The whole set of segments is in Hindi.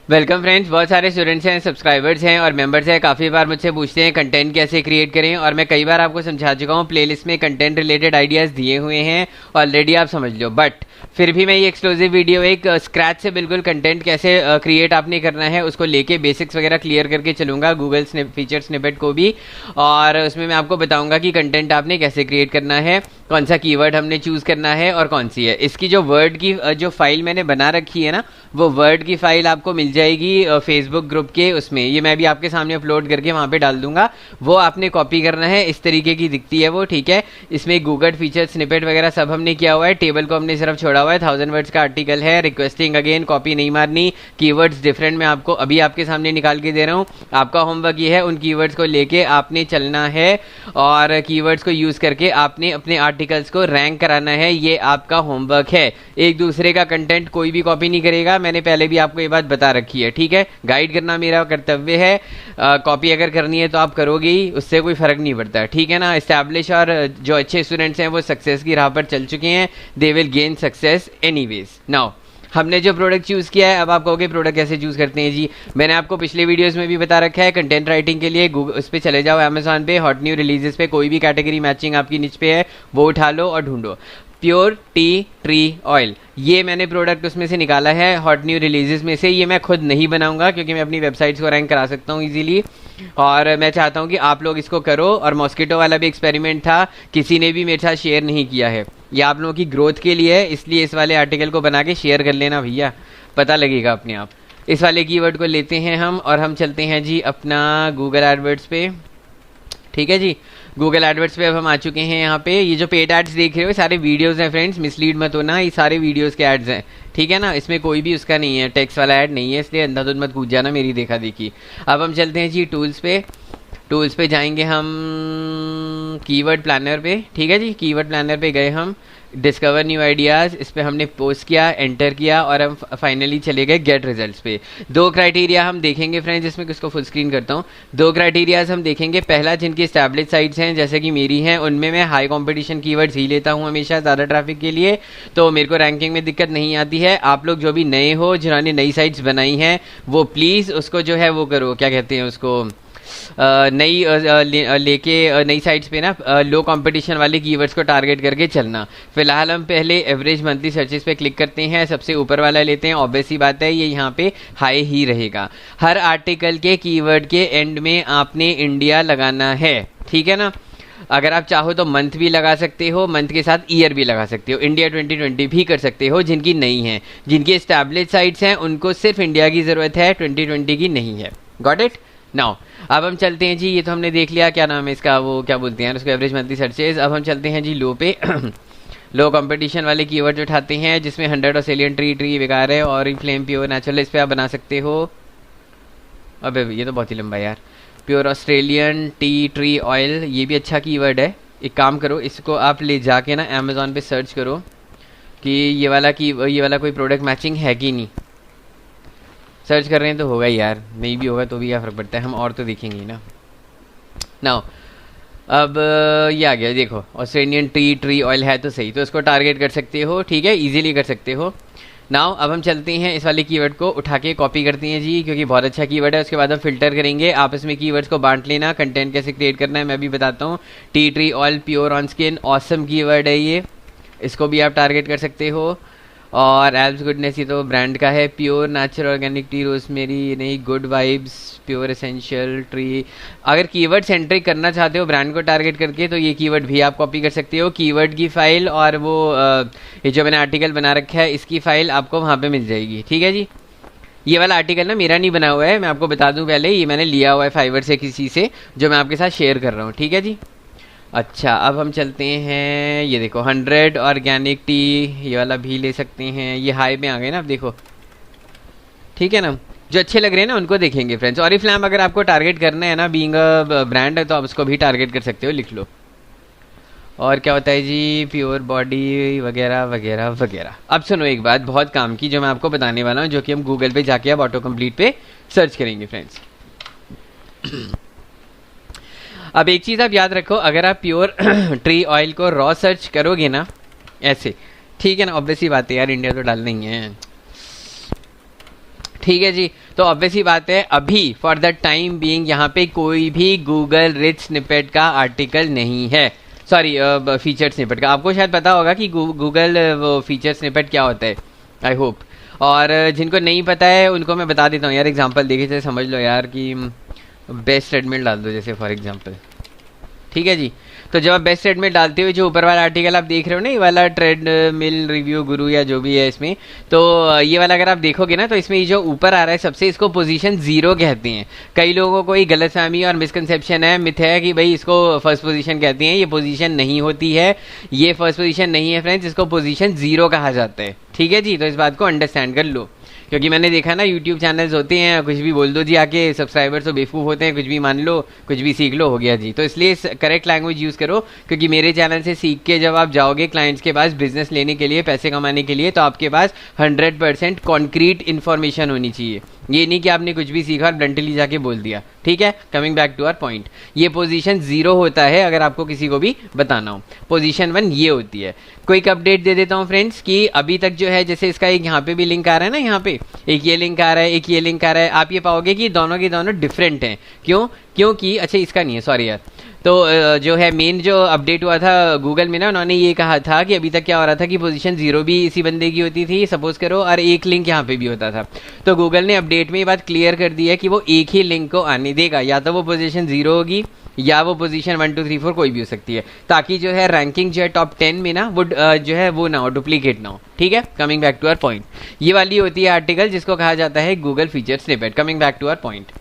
Welcome friends. बहुत सारे स्टूडेंट्स हैं, सब्सक्राइबर्स हैं और मेंबर्स हैं। काफ़ी बार मुझसे पूछते हैं कंटेंट कैसे क्रिएट करें, और मैं कई बार आपको समझा चुका हूँ। प्लेलिस्ट में कंटेंट रिलेटेड आइडियाज़ दिए हुए हैं ऑलरेडी, आप समझ लो। बट फिर भी मैं ये एक्सक्लूसिव वीडियो एक स्क्रैच से बिल्कुल कंटेंट कैसे क्रिएट आपने करना है उसको लेके बेसिक्स वगैरह क्लियर करके चलूँगा, गूगल फीचर स्निपेट को भी। और उसमें मैं आपको बताऊँगा कि कंटेंट आपने कैसे क्रिएट करना है, कौन सा कीवर्ड हमने चूज़ करना है और कौन सी है। इसकी जो वर्ड की जो फाइल मैंने बना रखी है ना, वो वर्ड की फाइल आपको मिल जाएगी फेसबुक ग्रुप के उसमें। ये मैं भी आपके सामने अपलोड करके वहाँ पे डाल दूंगा। वो आपने कॉपी करना है, इस तरीके की दिखती है वो, ठीक है। इसमें गूगल फीचर स्निपेट वगैरह सब हमने किया हुआ है। टेबल को हमने सिर्फ छोड़ा हुआ है। 1000 वर्ड्स का आर्टिकल है। रिक्वेस्टिंग अगेन, कॉपी नहीं मारनी। कीवर्ड्स डिफरेंट मैं आपको अभी आपके सामने निकाल के दे रहा हूँ। आपका होमवर्क ये है, उन कीवर्ड्स को लेके आपने चलना है और कीवर्ड्स को यूज करके आपने अपने आर्टिकल्स को रैंक कराना है। ये आपका होमवर्क है। एक दूसरे का कंटेंट कोई भी कॉपी नहीं करेगा, मैंने पहले भी आपको ये बात बता रखी है, ठीक है। गाइड करना मेरा कर्तव्य है। कॉपी अगर करनी है तो आप करोगे ही, उससे कोई फर्क नहीं पड़ता, ठीक है ना। एस्टैब्लिश और जो अच्छे स्टूडेंट्स हैं वो सक्सेस की राह पर चल चुके हैं। They will gain success anyways. Now हमने जो प्रोडक्ट चूज़ किया है, अब आप कहोगे प्रोडक्ट कैसे चूज़ करते हैं जी। मैंने आपको पिछले वीडियोस में भी बता रखा है। कंटेंट राइटिंग के लिए गूगल उस पर चले जाओ, अमेजॉन पे हॉट न्यू रिलीजेस पे, कोई भी कैटेगरी मैचिंग आपकी निच पे है वो उठा लो और ढूंढो। प्योर टी ट्री ऑयल, ये मैंने प्रोडक्ट उसमें से निकाला है हॉट न्यू रिलीजेस में से। ये मैं खुद नहीं बनाऊंगा क्योंकि मैं अपनी वेबसाइट्स को रैंक करा सकता हूँ इजीली, और मैं चाहता हूँ कि आप लोग इसको करो। और मॉस्किटो वाला भी एक्सपेरिमेंट था, किसी ने भी मेरे साथ शेयर नहीं किया है। ये आप लोगों की ग्रोथ के लिए है, इसलिए इस वाले आर्टिकल को बना के शेयर कर लेना भैया, पता लगेगा अपने आप। इस वाले कीवर्ड को लेते हैं हम और हम चलते हैं जी अपना गूगल एडवर्ड्स पे, ठीक है जी। गूगल एडवर्ड्स पे अब हम आ चुके हैं। यहाँ पे ये जो पेड एड्स देख रहे हो सारे वीडियोस हैं फ्रेंड्स, मिसलीड मत होना, ये सारे वीडियोस के एड्स हैं, ठीक है ना। इसमें कोई भी उसका नहीं है, टेक्स्ट वाला ऐड नहीं है, इसलिए अंधाधुंध मत कूद जाना मेरी देखा देखी। अब हम चलते हैं जी टूल्स पे। टूल्स पे जाएंगे हम कीवर्ड प्लानर पे, ठीक है जी। कीवर्ड प्लानर पे गए हम, डिस्कवर न्यू आइडियाज़, इस पर हमने पोस्ट किया, एंटर किया और हम फाइनली चले गए गेट रिजल्ट्स पे। दो क्राइटेरिया हम देखेंगे फ्रेंड्स, इसमें किसको फुल स्क्रीन करता हूँ। दो क्राइटेरियाज हम देखेंगे। पहला, जिनकी स्टैब्लिश साइट्स हैं जैसे कि मेरी हैं, उनमें मैं हाई कंपटीशन कीवर्ड्स ही लेता हूँ हमेशा, ज़्यादा ट्रैफिक के लिए, तो मेरे को रैंकिंग में दिक्कत नहीं आती है। आप लोग जो भी नए हो, जिन्होंने नई साइट्स बनाई हैं, वो प्लीज़ उसको जो है वो करो, क्या कहते हैं उसको, नई लेके नई साइट्स पे ना लो कंपटीशन वाले कीवर्ड्स को टारगेट करके चलना। फिलहाल हम पहले एवरेज मंथली सर्चेस पे क्लिक करते हैं, सबसे ऊपर वाला लेते हैं। ऑब्वियस सी बात है, ये यहाँ पे हाई ही रहेगा। हर आर्टिकल के कीवर्ड के एंड में आपने इंडिया लगाना है, ठीक है ना। अगर आप चाहो तो मंथ भी लगा सकते हो, मंथ के साथ ईयर भी लगा सकते हो, इंडिया 2020 भी कर सकते हो। जिनकी नहीं है, जिनकी एस्टैब्लिश साइट्स हैं, उनको सिर्फ इंडिया की ज़रूरत है, 2020 की नहीं है। Got it. नाउ अब हम चलते हैं जी, ये तो हमने देख लिया क्या नाम है इसका, वो क्या बोलते हैं उसको, एवरेज मंथली सर्चेज। अब हम चलते हैं जी लो पे लो कंपटीशन वाले कीवर्ड उठाते हैं, जिसमें 100 ऑस्ट्रेलियन ट्री बेकार है, और फ्लेम प्योर नेचुरल, इस पर आप बना सकते हो। अबे ये तो बहुत ही लंबा है यार। Pure Australian tea tree oil, ये भी अच्छा कीवर्ड है। एक काम करो, इसको आप ले जाके ना अमेजोन पे सर्च करो कि ये वाला कोई प्रोडक्ट मैचिंग है कि नहीं। सर्च कर रहे हैं तो होगा ही यार, नहीं भी होगा तो भी क्या फ़र्क पड़ता है, हम और तो देखेंगे ना। नाउ अब ये आ गया, देखो ऑस्ट्रेलियन ट्री ऑयल है तो सही, तो इसको टारगेट कर सकते हो, ठीक है, इजीली कर सकते हो। नाउ अब हम चलते हैं इस वाले कीवर्ड को उठा के कॉपी करते हैं जी, क्योंकि बहुत अच्छा कीवर्ड है। उसके बाद हम फिल्टर करेंगे, आप इसमें कीवर्ड्स को बांट लेना। कंटेंट कैसे क्रिएट करना है मैं भी बताता हूँ। Tea tree oil pure on skin, awesome keyword है ये, इसको भी आप टारगेट कर सकते हो। और एल्ब्स गुडनेस, ये तो ब्रांड का है। Pure natural organic tea rosemary, नहीं good vibes pure essential tree. अगर कीवर्ड सेंट्रिक करना चाहते हो ब्रांड को टारगेट करके, तो ये कीवर्ड भी आप कॉपी कर सकते हो। कीवर्ड की फाइल और वो ये जो मैंने आर्टिकल बना रखा है, इसकी फाइल आपको वहाँ पे मिल जाएगी, ठीक है जी। ये वाला आर्टिकल ना मेरा नहीं बना हुआ है, मैं आपको बता दूं पहले, ये मैंने लिया हुआ है फाइवर से किसी से, जो मैं आपके साथ शेयर कर रहा हूँ, ठीक है जी। अच्छा अब हम चलते हैं, ये देखो 100 ऑर्गेनिक टी, ये वाला भी ले सकते हैं। ये हाई में आ गए ना, अब देखो, ठीक है ना। जो अच्छे लग रहे हैं ना उनको देखेंगे फ्रेंड्स। ऑरिफ्लैम अगर आपको टारगेट करना है ना, बीइंग अ ब्रांड है, तो आप उसको भी टारगेट कर सकते हो, लिख लो। और क्या होता है जी, प्योर बॉडी वगैरह वगैरह वगैरह। अब सुनो एक बात बहुत काम की, जो मैं आपको बताने वाला हूँ, जो कि हम गूगल पे जाके अब ऑटो कंप्लीट पे सर्च करेंगे फ्रेंड्स। अब एक चीज़ आप याद रखो, अगर आप प्योर ट्री ऑयल को रॉ सर्च करोगे ना ऐसे, ठीक है ना, ऑब्वियसली बात है यार, इंडिया तो डालना ही है, ठीक है जी। तो ऑब्वियसली बात है, अभी फॉर द टाइम बीइंग यहाँ पे कोई भी गूगल रिच स्निपेट का आर्टिकल नहीं है, सॉरी फीचर स्निपेट का। आपको शायद पता होगा कि गूगल वो फीचर स्निपेट क्या होता है, आई होप। और जिनको नहीं पता है उनको मैं बता देता हूँ यार, एग्जांपल देखिए जैसे समझ लो यार कि बेस्ट ट्रेडमिल डाल दो जैसे फॉर एग्जांपल, ठीक है जी। तो जब आप बेस्ट ट्रेडमिल डालते हुए जो ऊपर वाला आर्टिकल आप देख रहे हो ना, ये वाला ट्रेडमिल रिव्यू गुरु या जो भी है इसमें, तो ये वाला अगर आप देखोगे ना तो इसमें ये जो ऊपर आ रहा है सबसे, इसको पोजीशन 0 कहते हैं। कई लोगों को ये गलतफहमी और मिसकंसेप्शन है, मिथ है कि भाई इसको फर्स्ट पोजीशन कहते हैं। ये पोजीशन नहीं होती है, ये फर्स्ट पोजीशन नहीं है फ्रेंड्स, इसको पोजीशन 0 कहा जाता है, ठीक है जी। तो इस बात को अंडरस्टैंड कर लो, क्योंकि मैंने देखा ना यूट्यूब चैनल्स होते हैं, कुछ भी बोल दो जी आके, सब्सक्राइबर्स तो बेवकूफ़ होते हैं, कुछ भी मान लो, कुछ भी सीख लो, हो गया जी। तो इसलिए करेक्ट लैंग्वेज यूज़ करो, क्योंकि मेरे चैनल से सीख के जब आप जाओगे क्लाइंट्स के पास बिजनेस लेने के लिए, पैसे कमाने के लिए, तो आपके पास 100% कॉन्क्रीट इन्फॉर्मेशन होनी चाहिए। ये नहीं कि आपने कुछ भी सीखा और ब्लंटली जाके बोल दिया, ठीक है। Coming back to our point, ये पोजीशन 0 होता है अगर आपको किसी को भी बताना हो। पोजीशन 1 ये होती है। क्विक अपडेट दे देता हूँ फ्रेंड्स कि अभी तक जो है, जैसे इसका एक यहाँ पे भी लिंक आ रहा है ना, यहाँ पे एक ये लिंक आ रहा है, एक ये लिंक आ रहा है, आप ये पाओगे कि दोनों के दोनों डिफरेंट हैं। क्यों? क्योंकि अच्छा इसका नहीं है, सॉरी यार। तो जो है मेन जो अपडेट हुआ था गूगल में ना, उन्होंने ये कहा था कि अभी तक क्या हो रहा था कि पोजीशन 0 भी इसी बंदे की होती थी सपोज करो, और एक लिंक यहाँ पे भी होता था। तो गूगल ने अपडेट में ये बात क्लियर कर दी है कि वो एक ही लिंक को आने देगा, या तो वो पोजीशन 0 होगी या वो पोजीशन 1 2 3 4 कोई भी हो सकती है, ताकि जो है रैंकिंग जो है टॉप 10 में ना वो जो है वो ना हो, डुप्लीकेट ना हो, ठीक है। Coming back to our point, ये वाली होती है आर्टिकल जिसको कहा जाता है Google feature snippet. Coming back to our point,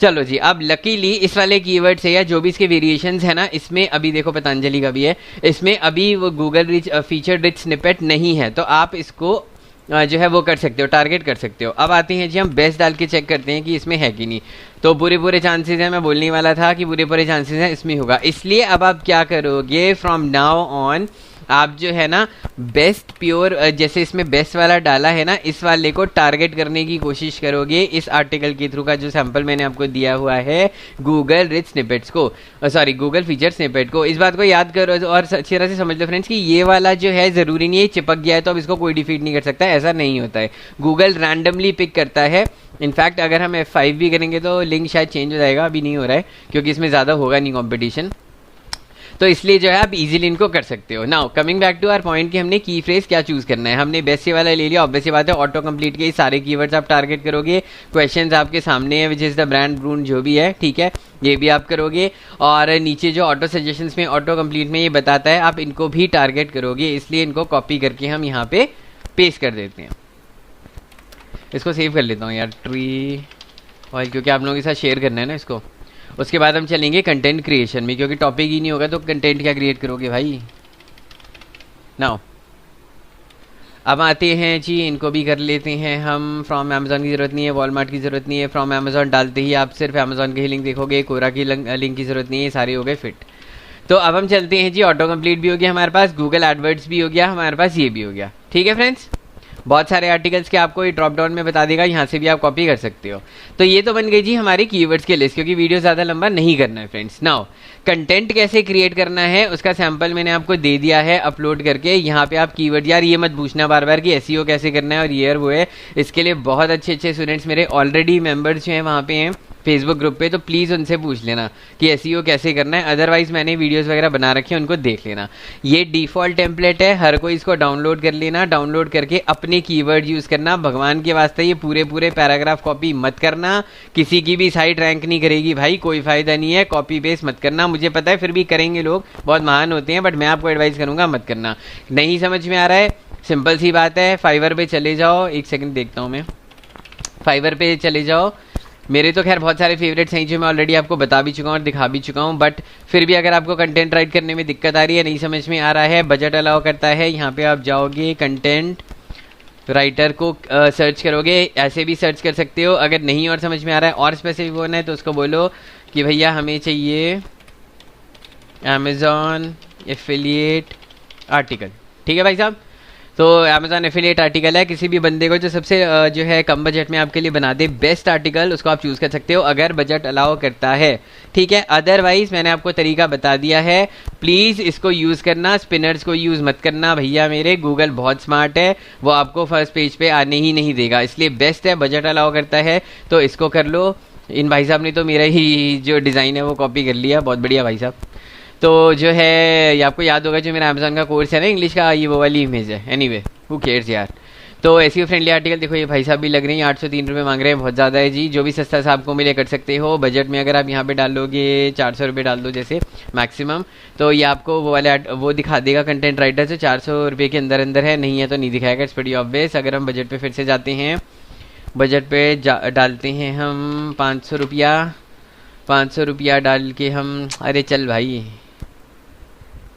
चलो जी। अब लकीली इस वाले कीवर्ड से या जो भी इसके वेरिएशंस है ना, इसमें अभी देखो पतंजलि का भी है, इसमें अभी वो Google rich feature rich snippet नहीं है, तो आप इसको जो है वो कर सकते हो, टारगेट कर सकते हो। अब आते हैं जी, हम बेस्ट डाल के चेक करते हैं कि इसमें है कि नहीं। तो पूरे चांसेस हैं, मैं बोलने वाला था कि पूरे चांसेस हैं इसमें होगा। इसलिए अब आप क्या करोगे, फ्रॉम नाउ ऑन आप जो है ना बेस्ट प्योर, जैसे इसमें बेस्ट वाला डाला है ना, इस वाले को टारगेट करने की कोशिश करोगे इस आर्टिकल के थ्रू का जो सैंपल मैंने आपको दिया हुआ है गूगल रिच स्निपेट्स को, सॉरी गूगल फीचर स्निपेट को। इस बात को याद करो और अच्छी तरह से समझ लो फ्रेंड्स कि ये वाला जो है ज़रूरी नहीं है चिपक गया है तो अब इसको कोई डिफीट नहीं कर सकता, ऐसा नहीं होता है। गूगल रैंडमली पिक करता है। इनफैक्ट अगर हम F5 भी करेंगे तो लिंक शायद चेंज हो जाएगा, अभी नहीं हो रहा है क्योंकि इसमें ज़्यादा होगा नहीं कॉम्पिटिशन, तो इसलिए जो है आप इजीली इनको कर सकते हो। Now coming back to our point कि हमने की फ्रेज क्या चूज करना है। हमने बेस्ट वाला ले लिया, ऑब्वियस बात है ऑटो कंप्लीट के सारे कीवर्ड्स आप टारगेट करोगे। क्वेश्चंस आपके सामने है विच इज द ब्रांड ब्रून जो भी है, ठीक है, ये भी आप करोगे। और नीचे जो ऑटो सजेशंस में ऑटो कंप्लीट में ये बताता है आप इनको भी टारगेट करोगे, इसलिए इनको कॉपी करके हम यहाँ पे पेस्ट कर देते हैं। इसको सेव कर लेता हूँ यार ट्री ऑयल, क्योंकि आप लोगों के साथ शेयर करना है ना इसको। उसके बाद हम चलेंगे कंटेंट क्रिएशन में, क्योंकि टॉपिक ही नहीं होगा तो कंटेंट क्या क्रिएट करोगे भाई। नाउ अब आते हैं जी, इनको भी कर लेते हैं हम। फ्रॉम अमेजोन की ज़रूरत नहीं है, वॉलमार्ट की ज़रूरत नहीं है, फ्रॉम अमेजोन डालते ही आप सिर्फ अमेजोन के ही लिंक देखोगे, कोरा की लिंक की ज़रूरत नहीं है, सारे हो गए फिट। तो अब हम चलते हैं जी, ऑटो कंप्लीट भी हो गया हमारे पास, गूगल एडवर्ड्स भी हो गया हमारे पास, ये भी हो गया, ठीक है फ्रेंड्स। बहुत सारे आर्टिकल्स के आपको ये ड्रॉप डाउन में बता देगा, यहाँ से भी आप कॉपी कर सकते हो। तो ये तो बन गई जी हमारी कीवर्ड्स की लिस्ट, क्योंकि वीडियो ज़्यादा लंबा नहीं करना है फ्रेंड्स। नाउ कंटेंट कैसे क्रिएट करना है उसका सैंपल मैंने आपको दे दिया है अपलोड करके। यहाँ पे आप कीवर्ड, यार ये मत पूछना बार बार कि एसईओ कैसे करना है और ये और वो है, इसके लिए बहुत अच्छे स्टूडेंट्स मेरे ऑलरेडी मेंबर्स जो हैं वहाँ पे हैं फेसबुक ग्रुप पे, तो प्लीज़ उनसे पूछ लेना कि एसईओ कैसे करना है। अदरवाइज मैंने वीडियोस वगैरह बना रखे हैं, उनको देख लेना। ये डिफ़ॉल्ट टेम्पलेट है, हर कोई इसको डाउनलोड कर लेना। डाउनलोड करके अपने कीवर्ड यूज़ करना। भगवान के वास्ते ये पूरे पैराग्राफ कॉपी मत करना, किसी की भी साइट रैंक नहीं करेगी भाई, कोई फ़ायदा नहीं है। कॉपी पेस्ट मत करना, मुझे पता है फिर भी करेंगे लोग, बहुत महान होते हैं, बट मैं आपको एडवाइस करूँगा मत करना। नहीं समझ में आ रहा है, सिंपल सी बात है, फाइवर पे चले जाओ, एक सेकंड देखता हूँ मैं, फाइवर पे चले जाओ। मेरे तो खैर बहुत सारे फेवरेट्स हैं जो मैं ऑलरेडी आपको बता भी चुका हूँ और दिखा भी चुका हूँ, बट फिर भी अगर आपको कंटेंट राइट करने में दिक्कत आ रही है, नहीं समझ में आ रहा है, बजट अलाउ करता है, यहाँ पे आप जाओगे कंटेंट राइटर को सर्च करोगे, ऐसे भी सर्च कर सकते हो। अगर नहीं और समझ में आ रहा है और स्पेसिफिक होना है तो उसको बोलो कि भैया हमें चाहिए अमेजॉन एफिलिएट आर्टिकल, ठीक है भाई साहब। तो अमेजॉन एफिलिएट आर्टिकल है, किसी भी बंदे को जो सबसे जो है कम बजट में आपके लिए बना दे बेस्ट आर्टिकल, उसको आप चूज़ कर सकते हो अगर बजट अलाउ करता है, ठीक है। अदरवाइज मैंने आपको तरीका बता दिया है, प्लीज़ इसको यूज़ करना, स्पिनर्स को यूज़ मत करना भैया मेरे। गूगल बहुत स्मार्ट है, वो आपको फर्स्ट पेज पे आने ही नहीं देगा, इसलिए बेस्ट है, बजट अलाउ करता है तो इसको कर लो। इन भाई साहब ने तो मेरा ही जो डिज़ाइन है वो कॉपी कर लिया, बहुत बढ़िया भाई साहब। तो जो है ये आपको याद होगा जो मेरा अमेजोन का कोर्स है ना इंग्लिश का, ये वो वाली इमेज है। एनीवे हु केयर्स यार। तो एसईओ फ्रेंडली आर्टिकल देखो, ये भाई साहब भी लग रहे हैं, 803 रुपये मांग रहे हैं, बहुत ज़्यादा है जी। जो भी सस्ता सा आपको मिले कर सकते हो बजट में। अगर आप यहाँ पे डाल लोगे 400 रुपये डाल दो जैसे मैक्सिमम, तो ये आपको वो वाले वो दिखा देगा कंटेंट राइटर जो 400 रुपये के अंदर अंदर है, नहीं है तो नहीं दिखाएगा, इट्स प्रीटी ऑब्वियस। अगर हम बजट पे फिर से जाते हैं, बजट पे डालते हैं हम 500 रुपया, 500 रुपया डाल के हम, अरे चल भाई,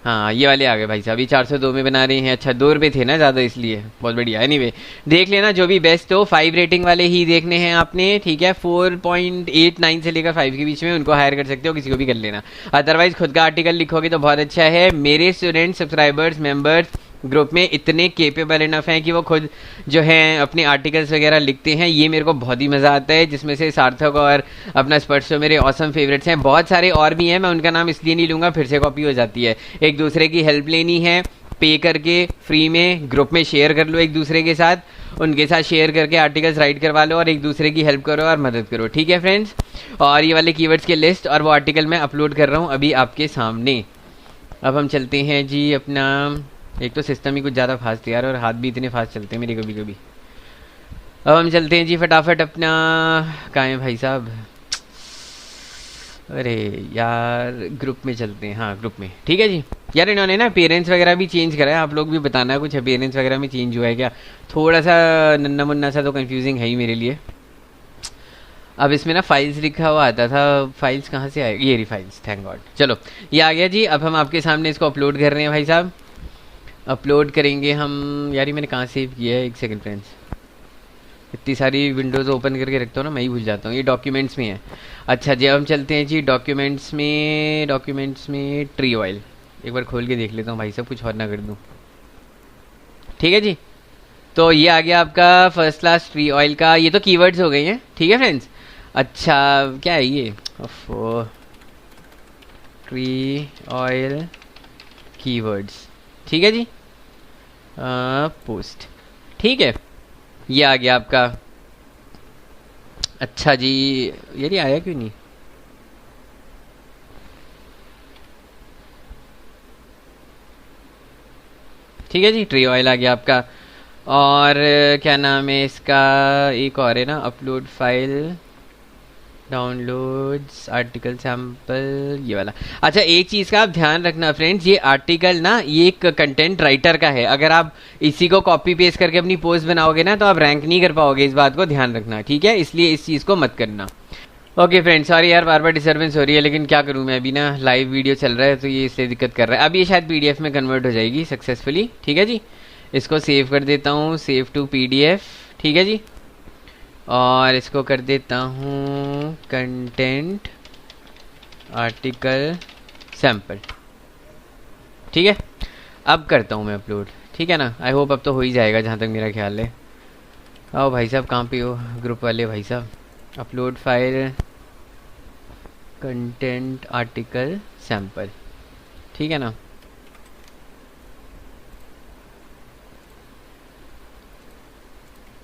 हाँ ये वाले आ गए भाई साहब, ये 402 में बना रहे हैं। अच्छा 2 रुपये थे ना ज़्यादा, इसलिए बहुत बढ़िया। एनीवे देख लेना जो भी बेस्ट हो, 5 रेटिंग वाले ही देखने हैं आपने, ठीक है। 4.89 से लेकर 5 के बीच में उनको हायर कर सकते हो, किसी को भी कर लेना। अदरवाइज खुद का आर्टिकल लिखोगे तो बहुत अच्छा है। मेरे स्टूडेंट सब्सक्राइबर्स मेंबर्स ग्रुप में इतने केपेबल इनफ हैं कि वो खुद जो हैं अपने आर्टिकल्स वगैरह लिखते हैं, ये मेरे को बहुत ही मज़ा आता है। जिसमें से सार्थक और अपना स्पर्श तो मेरे ऑसम फेवरेट्स हैं, बहुत सारे और भी हैं, मैं उनका नाम इसलिए नहीं लूँगा फिर से कॉपी हो जाती है। एक दूसरे की हेल्प लेनी है, पे करके फ्री में ग्रुप में शेयर कर लो एक दूसरे के साथ, उनके साथ शेयर करके आर्टिकल्स राइट करवा लो और एक दूसरे की हेल्प करो और मदद करो, ठीक है फ्रेंड्स। और ये वाले कीवर्ड्स के लिस्ट और वो आर्टिकल मैं अपलोड कर रहा हूँ अभी आपके सामने। अब हम चलते हैं जी अपना, एक तो सिस्टम ही कुछ ज़्यादा फास्ट है यार, और हाथ भी इतने फास्ट चलते हैं मेरे कभी कभी। अब हम चलते हैं जी फटाफट अपना, कहाँ है भाई साहब, अरे यार ग्रुप में चलते हैं, हाँ ग्रुप में, ठीक है जी। यार इन्होंने ना पेरेंट्स वगैरह भी चेंज करा है, आप लोग भी बताना कुछ पेरेंट्स वगैरह में चेंज हुआ है क्या, थोड़ा सा नन्ना मुन्ना सा तो कंफ्यूजिंग है ही मेरे लिए। अब इसमें ना फाइल्स लिखा हुआ आता था, फाइल्स कहाँ से आएगी, ये रही फाइल्स, थैंक गॉड। चलो ये आ गया जी। अब हम आपके सामने इसको अपलोड कर रहे हैं भाई साहब, अपलोड करेंगे हम। यार ये मैंने कहाँ सेव किया है, एक सेकंड फ्रेंड्स, इतनी सारी विंडोज़ ओपन करके रखता हूँ ना, मैं ही भूल जाता हूँ। ये डॉक्यूमेंट्स में है। अच्छा जी अब हम चलते हैं जी डॉक्यूमेंट्स में, डॉक्यूमेंट्स में ट्री ऑयल एक बार खोल के देख लेता हूँ भाई साहब, कुछ और ना कर दूँ, ठीक है जी। तो ये आ गया आपका फर्स्ट क्लास ट्री ऑयल का, ये तो कीवर्ड्स हो गए हैं, ठीक है फ्रेंड्स। अच्छा क्या है ये, ट्री ऑयल कीवर्ड्स, ठीक है जी। पोस्ट, ठीक है, ये आ गया आपका। अच्छा जी यार ये आया क्यों नहीं, ठीक है जी, ट्री ऑयल आ गया आपका। और क्या नाम है इसका, एक और है ना, upload file, downloads article sample, ये वाला। अच्छा एक चीज़ का आप ध्यान रखना फ्रेंड्स, ये आर्टिकल ना ये एक कंटेंट राइटर का है, अगर आप इसी को कॉपी पेस्ट करके अपनी पोस्ट बनाओगे ना तो आप रैंक नहीं कर पाओगे, इस बात को ध्यान रखना, ठीक है। इसलिए इस चीज़ को मत करना। ओके फ्रेंड्स सॉरी यार बार बार डिस्टर्बेंस हो रही है, लेकिन क्या करूँ मैं, अभी ना लाइव वीडियो चल रहा है तो ये इसलिए दिक्कत कर रहा है। अब ये शायद पीडीएफ में कन्वर्ट हो जाएगी सक्सेसफुली, ठीक है जी। इसको सेव कर देता हूँ, सेव टू पीडीएफ, ठीक है जी। और इसको कर देता हूँ कंटेंट आर्टिकल सैम्पल, ठीक है। अब करता हूँ मैं अपलोड, ठीक है ना। आई होप अब तो हो ही जाएगा जहाँ तक मेरा ख्याल है। आओ भाई साहब कहाँ पे हो ग्रुप वाले भाई साहब, upload file content article sample, ठीक है ना।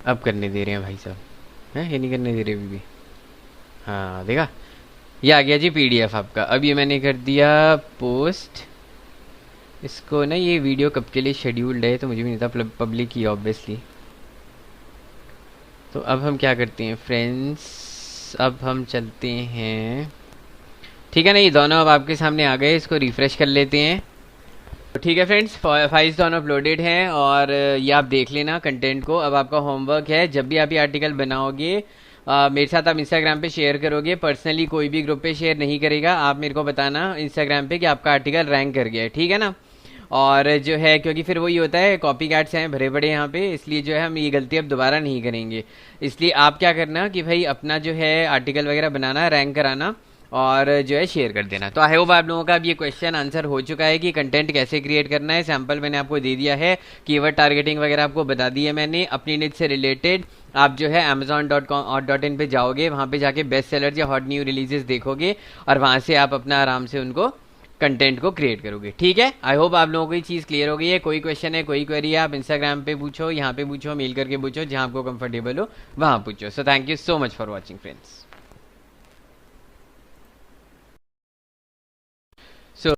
अब करने दे रहे हैं भाई साहब, हैं ये नहीं करने दे रहे अभी भी, हाँ देखा ये आ गया जी पीडीएफ आपका। अब ये मैंने कर दिया पोस्ट, इसको ना, ये वीडियो कब के लिए शेड्यूल्ड है तो मुझे भी नहीं था, पब्लिक ही ऑब्वियसली। तो अब हम क्या करते हैं फ्रेंड्स, अब हम चलते हैं, ठीक है ना। ये दोनों अब आपके सामने आ गए, इसको रिफ़्रेश कर लेते हैं। ठीक है फ्रेंड्स फाइल्स दोनों अपलोडेड हैं और ये आप देख लेना कंटेंट को। अब आपका होमवर्क है, जब भी आप ये आर्टिकल बनाओगे मेरे साथ आप इंस्टाग्राम पे शेयर करोगे, पर्सनली कोई भी ग्रुप पे शेयर नहीं करेगा, आप मेरे को बताना इंस्टाग्राम पे कि आपका आर्टिकल रैंक कर गया है, ठीक है ना। और जो है क्योंकि फिर वही होता है, कॉपी कैट्स हैं भरे पड़े यहाँ पे, इसलिए जो है हम ये गलती अब दोबारा नहीं करेंगे। इसलिए आप क्या करना कि भाई अपना जो है आर्टिकल वगैरह बनाना, रैंक कराना, और जो है शेयर कर देना। तो आई होप आप लोगों का अब ये क्वेश्चन आंसर हो चुका है कि कंटेंट कैसे क्रिएट करना है। सैंपल मैंने आपको दे दिया है, कीवर्ड टारगेटिंग वगैरह आपको बता दी है मैंने। अपनी निच से रिलेटेड आप जो है amazon.com.in पे जाओगे, वहाँ पे जाके बेस्ट सेलर या हॉट न्यू रिलीजेस देखोगे और वहाँ से आप अपना आराम से उनको कंटेंट को क्रिएट करोगे। ठीक है, आई होप आप लोगों को ये चीज़ क्लियर हो गई है। कोई क्वेश्चन है, कोई क्वेरी है, आप इंस्टाग्राम पे पूछो, यहाँ पे पूछो, मेल करके पूछो, जहाँ आपको कंफर्टेबल हो वहाँ पूछो। So thank you so much for watching friends.